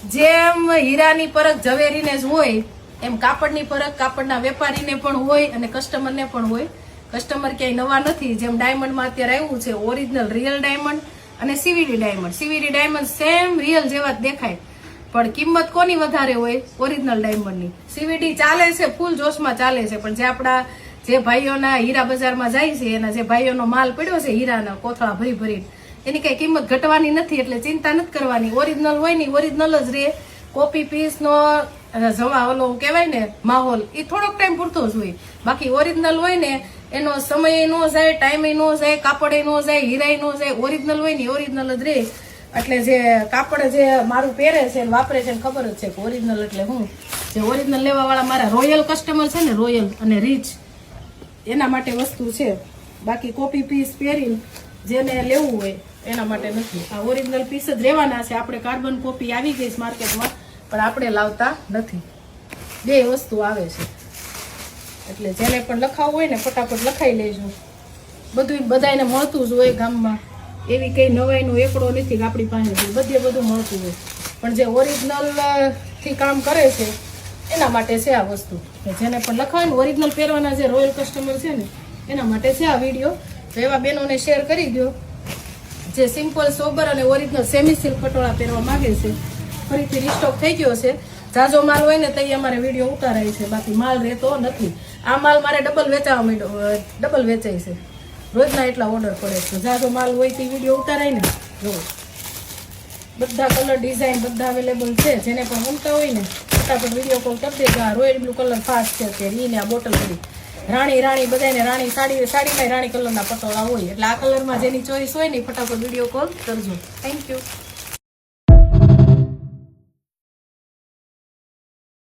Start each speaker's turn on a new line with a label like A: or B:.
A: જેમ હીરાની પરખ ઝવેરીને જ હોય એમ કાપડની પરખ કાપડના વેપારીને પણ હોય અને કસ્ટમરને પણ હોય. કસ્ટમર ક્યાંય નવા નથી. જેમ ડાયમંડમાં અત્યારે આવ્યું છે ઓરિજિનલ રિયલ ડાયમંડ અને CVD diamond. CVD diamond same real જેવા જ દેખાય, પણ કિંમત કોની વધારે હોય? ઓરિજિનલ ડાયમંડની. સીવીડી ચાલે છે, ફૂલ જોશમાં ચાલે છે, પણ જે આપણા જે ભાઈઓના હીરા બજારમાં જાય છે, એના જે ભાઈઓનો માલ પડ્યો છે હીરાના કોથળા ભરી ભરી, એની કઈ કિંમત ઘટવાની નથી, એટલે ચિંતા નથી કરવાની. ઓરિજિનલ હોય ને ઓરિજિનલ જ રે. કોપી પીસનો જવા ઓલો કહેવાય ને માહોલ, એ થોડોક ટાઈમ પૂરતો જ હોય. બાકી ઓરિજિનલ હોય ને એનો સમય નો જાય, ટાઈમ નો જાય, કાપડ નો જાય, હીરાય નો જાય. ઓરિજિનલ હોય ને ઓરિજિનલ જ રે. એટલે જે કાપડ જે મારું પહેરે છે વાપરે છે ખબર જ છે કે ઓરિજિનલ એટલે હું. જે ઓરિજિનલ લેવા વાળા મારા રોયલ કસ્ટમર છે ને, રોયલ અને રીચ, એના માટે વસ્તુ છે. બાકી કોપી પીસ પહેરીને જેને લેવું હોય એના માટે નથી. આ ઓરિજિનલ પીસ જ રહેવાના છે. આપણે કાર્બન કોપી આવી ગઈ છે માર્કેટમાં, પણ આપણે લાવતા નથી. બે વસ્તુ આવે છે. એટલે જેને પણ લખાવવું હોય ને ફટાફટ લખાઈ લેજો. બધું બધાને મળતું જ હોય ગામમાં. એવી કઈ નવાઈનો એકડો નથી કે આપણી પાસે બધે બધું મળતું હોય. પણ જે ઓરિજિનલ થી કામ કરે છે એના માટે છે આ વસ્તુ. જેને પણ લખાવે ને ઓરિજિનલ પહેરવાના જે રોયલ કસ્ટમર છે ને એના માટે છે આ વિડીયો. તો એવા બહેનોને શેર કરી દો જે સિમ્પલ સોબર અને ઓરિજિનલ સેમી સિલ્ક પટોળા પહેરવા માંગે છે. ફરીથી રિસ્ટોક થઈ ગયો છે. જાજો માલ હોય ને તઈ અમારે વિડીયો ઉતારાય છે, બાકી માલ રહેતો નથી. આ માલ મારે ડબલ વેચાવા માંડ્યો, ડબલ વેચાય છે. રોજના એટલા ઓર્ડર પડે છે. જાજો માલ હોય તે વિડીયો ઉતારાય ને. જો બધા કલર ડિઝાઇન બધા અવેલેબલ છે. જેને પણ ગમતા હોય ને ફટાફટ વિડીયો કોલ કરી દેજો. આ રોયલ બ્લુ કલર ફાસ્ટ છે અત્યારે. ઈ ને આ બોટલ કરી રાણી બધાને રાણી સાડીમાં રાણી કલરના પટોળા હોય. એટલે આ કલરમાં જેની ચોઈસ હોય ને ફટાફટ વિડીયો કોલ કરજો. Thank you.